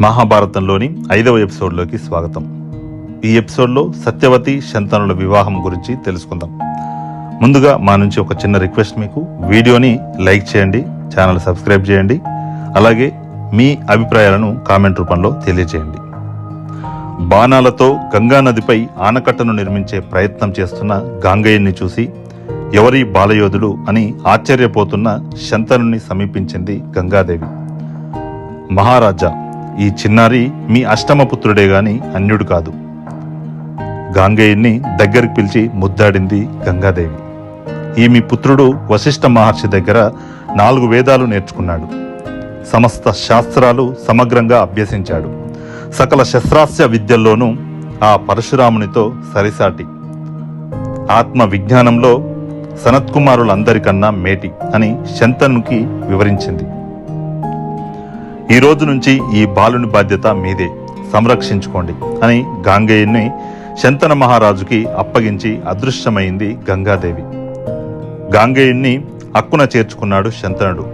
మహాభారతంలోని 5వ ఎపిసోడ్లోకి స్వాగతం. ఈ ఎపిసోడ్లో సత్యవతి శంతనుల వివాహం గురించి తెలుసుకుందాం. ముందుగా మా నుంచి ఒక చిన్న రిక్వెస్ట్, మీకు వీడియోని లైక్ చేయండి, ఛానల్ సబ్స్క్రైబ్ చేయండి, అలాగే మీ అభిప్రాయాలను కామెంట్ రూపంలో తెలియజేయండి. బాణాలతో గంగానదిపై ఆనకట్టను నిర్మించే ప్రయత్నం చేస్తున్న గాంగేయుని చూసి ఎవరి బాలయోధుడు అని ఆశ్చర్యపోతున్న శంతనుని సమీపించింది గంగాదేవి. మహారాజా, ఈ చిన్నారి మీ అష్టమపుత్రుడే గాని అన్యుడు కాదు. గాంగేయుని దగ్గరికి పిలిచి ముద్దాడింది గంగాదేవి. ఈ మీ పుత్రుడు వశిష్ఠ మహర్షి దగ్గర 4 వేదాలు నేర్చుకున్నాడు. సమస్త శాస్త్రాలు సమగ్రంగా అభ్యసించాడు. సకల శస్త్రాస్త్ర విద్యల్లోనూ ఆ పరశురామునితో సరిసాటి. ఆత్మ విజ్ఞానంలో సనత్కుమారులందరికన్నా మేటి అని శంతనునికి వివరించింది. ఈ రోజు నుంచి ఈ బాలుని బాధ్యత మీదే, సంరక్షించుకోండి అని గాంగేయుని శంతన మహారాజుకి అప్పగించి అదృశ్యమైంది గంగాదేవి. గాంగేయుని అక్కున చేర్చుకున్నాడు శంతనుడు.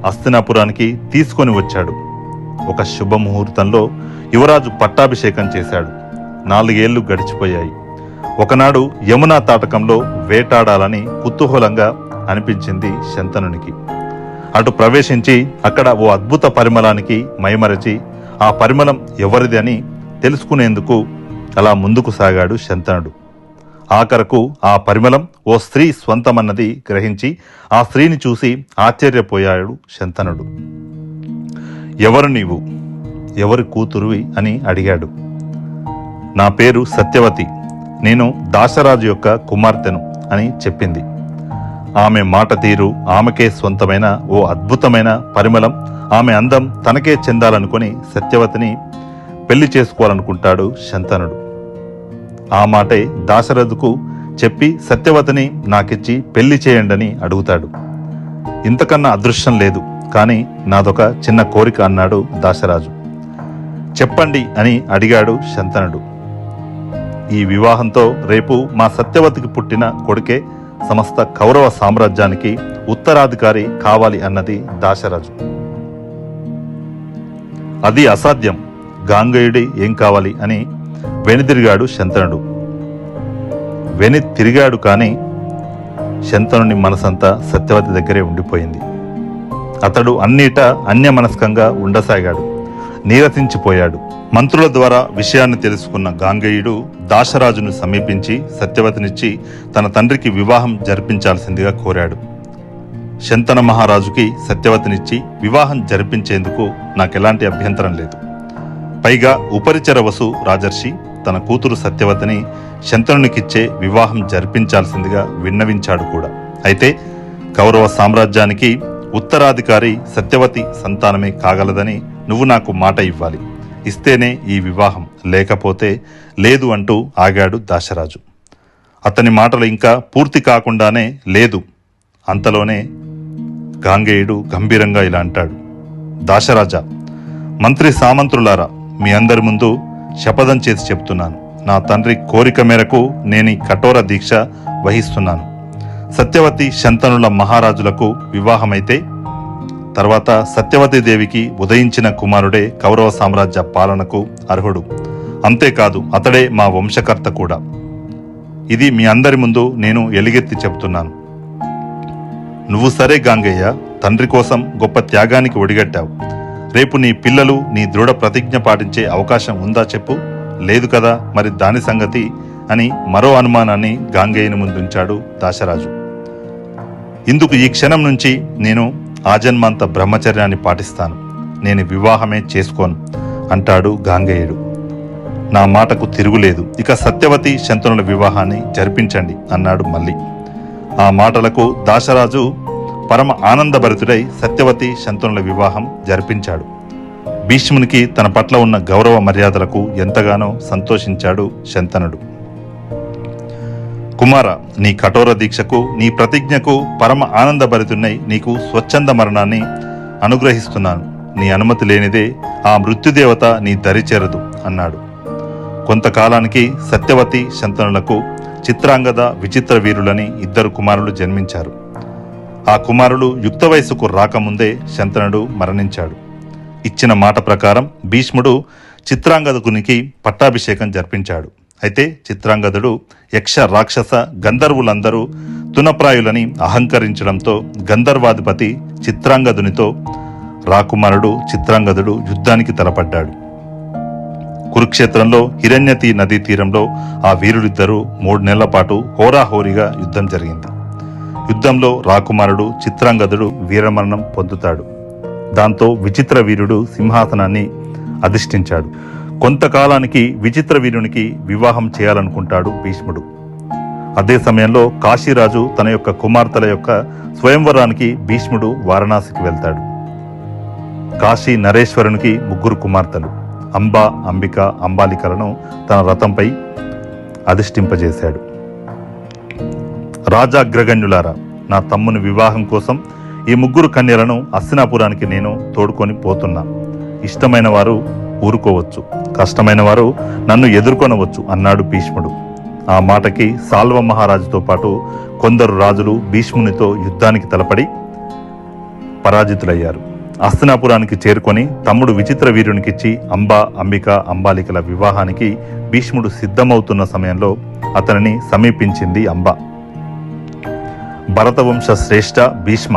హస్తినాపురానికి తీసుకొని వచ్చాడు. ఒక శుభముహూర్తంలో యువరాజు పట్టాభిషేకం చేశాడు. 4 ఏళ్లు గడిచిపోయాయి. ఒకనాడు యమునా తాటకంలో వేటాడాలని కుతూహలంగా అనిపించింది శంతనునికి. అటు ప్రవేశించి అక్కడ ఓ అద్భుత పరిమళానికి మైమరచి ఆ పరిమళం ఎవరిది అని తెలుసుకునేందుకు అలా ముందుకు సాగాడు శంతనుడు. ఆఖరకు ఆ పరిమళం ఓ స్త్రీ స్వంతమన్నది గ్రహించి ఆ స్త్రీని చూసి ఆశ్చర్యపోయాడు శంతనుడు. ఎవరు నీవు, ఎవరి కూతురువి అని అడిగాడు. నా పేరు సత్యవతి, నేను దాశరాజు యొక్క కుమార్తెను అని చెప్పింది. ఆమె మాట తీరు, ఆమెకే స్వంతమైన ఓ అద్భుతమైన పరిమళం, ఆమె అందం తనకే చెందాలనుకుని సత్యవతిని పెళ్లి చేసుకోవాలనుకుంటాడు శంతనుడు. ఆ మాటే దాశరథుకు చెప్పి సత్యవతిని నాకిచ్చి పెళ్లి చేయండని అడుగుతాడు. ఇంతకన్నా అదృష్టం లేదు, కానీ నాదొక చిన్న కోరిక అన్నాడు దాశరాజు. చెప్పండి అని అడిగాడు శంతనుడు. ఈ వివాహంతో రేపు మా సత్యవతికి పుట్టిన కొడుకే సమస్త కౌరవ సామ్రాజ్యానికి ఉత్తరాధికారి కావాలి అన్నది దాశరాజు. అది అసాధ్యం, గాంగేయుడి ఏం కావాలి అని వెనుదిరిగాడు శంతనుడు. తిరిగాడు కానీ శంతనుని మనసంతా సత్యవతి దగ్గరే ఉండిపోయింది. అతడు అన్నిటా అన్యమనస్కంగా ఉండసాగాడు. నీరసించిపోయాడు. మంత్రుల ద్వారా విషయాన్ని తెలుసుకున్న గాంగేయుడు దాశరాజును సమీపించి సత్యవతినిచ్చి తన తండ్రికి వివాహం జరిపించాల్సిందిగా కోరాడు. శంతన మహారాజుకి సత్యవతినిచ్చి వివాహం జరిపించేందుకు నాకెలాంటి అభ్యంతరం లేదు. పైగా ఉపరిచర వసు రాజర్షి తన కూతురు సత్యవతిని శంతనునికిచ్చే వివాహం జరిపించాల్సిందిగా విన్నవించాడు కూడా. అయితే కౌరవ సామ్రాజ్యానికి ఉత్తరాధికారి సత్యవతి సంతానమే కాగలదని నువ్వు నాకు మాట ఇవ్వాలి. ఇస్తేనే ఈ వివాహం, లేకపోతే లేదు అంటూ ఆగాడు దాశరాజు. అతని మాటలు ఇంకా పూర్తి కాకుండానే లేదు. అంతలోనే గాంగేయుడు గంభీరంగా ఇలా అంటాడు. దాశరాజా, మంత్రి సామంత్రులారా, మీ అందరి ముందు శపథం చేసి చెప్తున్నాను. నా తండ్రి కోరిక మేరకు నేను కఠోర దీక్ష వహిస్తున్నాను. సత్యవతి శంతనుల మహారాజులకు వివాహమైతే తర్వాత సత్యవతీదేవికి ఉదయించిన కుమారుడే కౌరవ సామ్రాజ్య పాలనకు అర్హుడు. అంతేకాదు, అతడే మా వంశకర్త కూడా. ఇది మీ అందరి ముందు నేను ఎలుగెత్తి చెబుతున్నాను. నువ్వు సరే గాంగయ్య, తండ్రి కోసం గొప్ప త్యాగానికి ఒడిగట్టావు. రేపు నీ పిల్లలు నీ దృఢ ప్రతిజ్ఞ పాటించే అవకాశం ఉందా చెప్పు? లేదు కదా, మరి దాని సంగతి అని మరో అనుమానాన్ని గాంగేయుని ముందుంచాడు దాశరాజు. ఇందుకు ఈ క్షణం నుంచి నేను ఆజన్మాంత బ్రహ్మచర్యాన్ని పాటిస్తాను. నేను వివాహమే చేసుకోను అంటాడు గాంగేయుడు. నా మాటకు తిరుగులేదు, ఇక సత్యవతి శంతనుల వివాహాన్ని జరిపించండి అన్నాడు మళ్ళీ. ఆ మాటలకు దాశరాజు పరమ ఆనందభరితుడై సత్యవతి శంతనుల వివాహం జరిపించాడు. భీష్మునికి తన పట్ల ఉన్న గౌరవ మర్యాదలకు ఎంతగానో సంతోషించాడు శంతనుడు. కుమార, నీ కఠోర దీక్షకు, నీ ప్రతిజ్ఞకు పరమ ఆనందభరితున్నై నీకు స్వచ్ఛంద మరణాన్ని అనుగ్రహిస్తున్నాను. నీ అనుమతి లేనిదే ఆ మృత్యుదేవత నీ దరి చేరదు అన్నాడు. కొంతకాలానికి సత్యవతి శంతనులకు చిత్రాంగద, విచిత్ర వీరులని 2 కుమారులు జన్మించారు. ఆ కుమారులు యుక్త వయసుకు రాకముందే శంతనుడు మరణించాడు. ఇచ్చిన మాట ప్రకారం భీష్ముడు చిత్రాంగదునికి పట్టాభిషేకం జరిపించాడు. అయితే చిత్రాంగదుడు యక్ష రాక్షస గంధర్వులందరూ తునప్రాయులని అహంకరించడంతో గంధర్వాధిపతి చిత్రాంగదునితో రాకుమారుడు చిత్రాంగదుడు యుద్ధానికి తలపడ్డాడు. కురుక్షేత్రంలో హిరణ్యతి నదీ తీరంలో ఆ వీరుడిద్దరూ 3 నెలల పాటు హోరాహోరీగా యుద్ధం జరిగింది. యుద్ధంలో రాకుమారుడు చిత్రాంగదుడు వీరమరణం పొందుతాడు. దాంతో విచిత్ర వీరుడు సింహాసనాన్ని అధిష్ఠించాడు. కొంతకాలానికి విచిత్ర వీరునికి వివాహం చేయాలనుకుంటాడు భీష్ముడు. అదే సమయంలో కాశీరాజు తన యొక్క కుమార్తెల యొక్క స్వయంవరానికి భీష్ముడు వారణాసికి వెళ్తాడు. కాశీ నరేశ్వరునికి 3 కుమార్తెలు అంబ, అంబిక, అంబాలికలను తన రథంపై అధిష్ఠింపజేశాడు. రాజాగ్రగణ్యులారా, నా తమ్ముని వివాహం కోసం ఈ 3 కన్యలను హస్తినాపురానికి నేను తోడుకొని పోతున్నా. ఇష్టమైన వారు ఊరుకోవచ్చు, కష్టమైన వారు నన్ను ఎదుర్కొనవచ్చు అన్నాడు భీష్ముడు. ఆ మాటకి సాల్వ మహారాజుతో పాటు కొందరు రాజులు భీష్మునితో యుద్ధానికి తలపడి పరాజితులయ్యారు. హస్తినాపురానికి చేరుకొని తమ్ముడు విచిత్ర వీరునికిచ్చి అంబ, అంబిక, అంబాలికల వివాహానికి భీష్ముడు సిద్ధమవుతున్న సమయంలో అతనిని సమీపించింది అంబ. భరతవంశ శ్రేష్ఠ భీష్మ,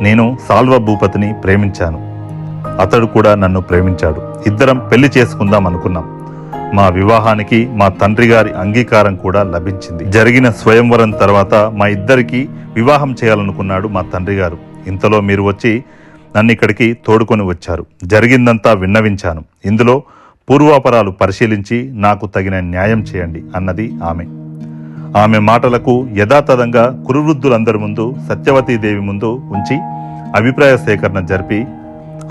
నేను సాల్వ భూపతిని ప్రేమించాను. అతడు కూడా నన్ను ప్రేమించాడు. ఇద్దరం పెళ్లి చేసుకుందాం అనుకున్నాం. మా వివాహానికి మా తండ్రి గారి అంగీకారం కూడా లభించింది. జరిగిన స్వయంవరం తర్వాత మా ఇద్దరికి వివాహం చేయాలనుకున్నాడు మా తండ్రి గారు. ఇంతలో మీరు వచ్చి నన్ను ఇక్కడికి తోడుకొని వచ్చారు. జరిగిందంతా విన్నవించాను. ఇందులో పూర్వాపరాలు పరిశీలించి నాకు తగిన న్యాయం చేయండి అన్నది ఆమె. ఆమె మాటలకు యథాతథంగా కురువృద్ధులందరి ముందు సత్యవతీదేవి ముందు ఉంచి అభిప్రాయ సేకరణ జరిపి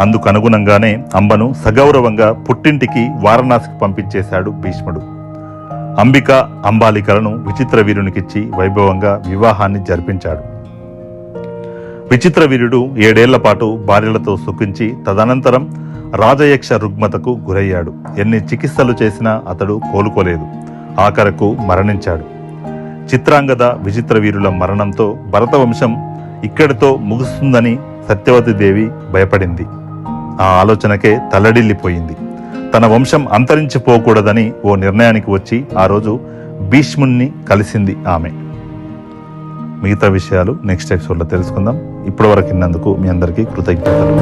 అందుకు అనుగుణంగానే అంబను సగౌరవంగా పుట్టింటికి వారణాసికి పంపించేశాడు భీష్ముడు. అంబిక, అంబాలికలను విచిత్ర వీరునికిచ్చి వైభవంగా వివాహాన్ని జరిపించాడు. విచిత్ర వీరుడు 7 ఏళ్ల పాటు భార్యలతో సుఖించి తదనంతరం రాజయక్ష రుగ్మతకు గురయ్యాడు. ఎన్ని చికిత్సలు చేసినా అతడు కోలుకోలేదు. ఆఖరకు మరణించాడు. చిత్రాంగద, విచిత్ర వీరుల మరణంతో భరతవంశం ఇక్కడితో ముగుస్తుందని సత్యవతీదేవి భయపడింది. ఆ ఆలోచనకే తల్లడిల్లిపోయింది. తన వంశం అంతరించిపోకూడదని ఓ నిర్ణయానికి వచ్చి ఆ రోజు భీష్ముణ్ణి కలిసింది ఆమె. మిగతా విషయాలు నెక్స్ట్ ఎపిసోడ్లో తెలుసుకుందాం. ఇప్పటి వరకు విన్నందుకు మీ అందరికీ కృతజ్ఞతలు.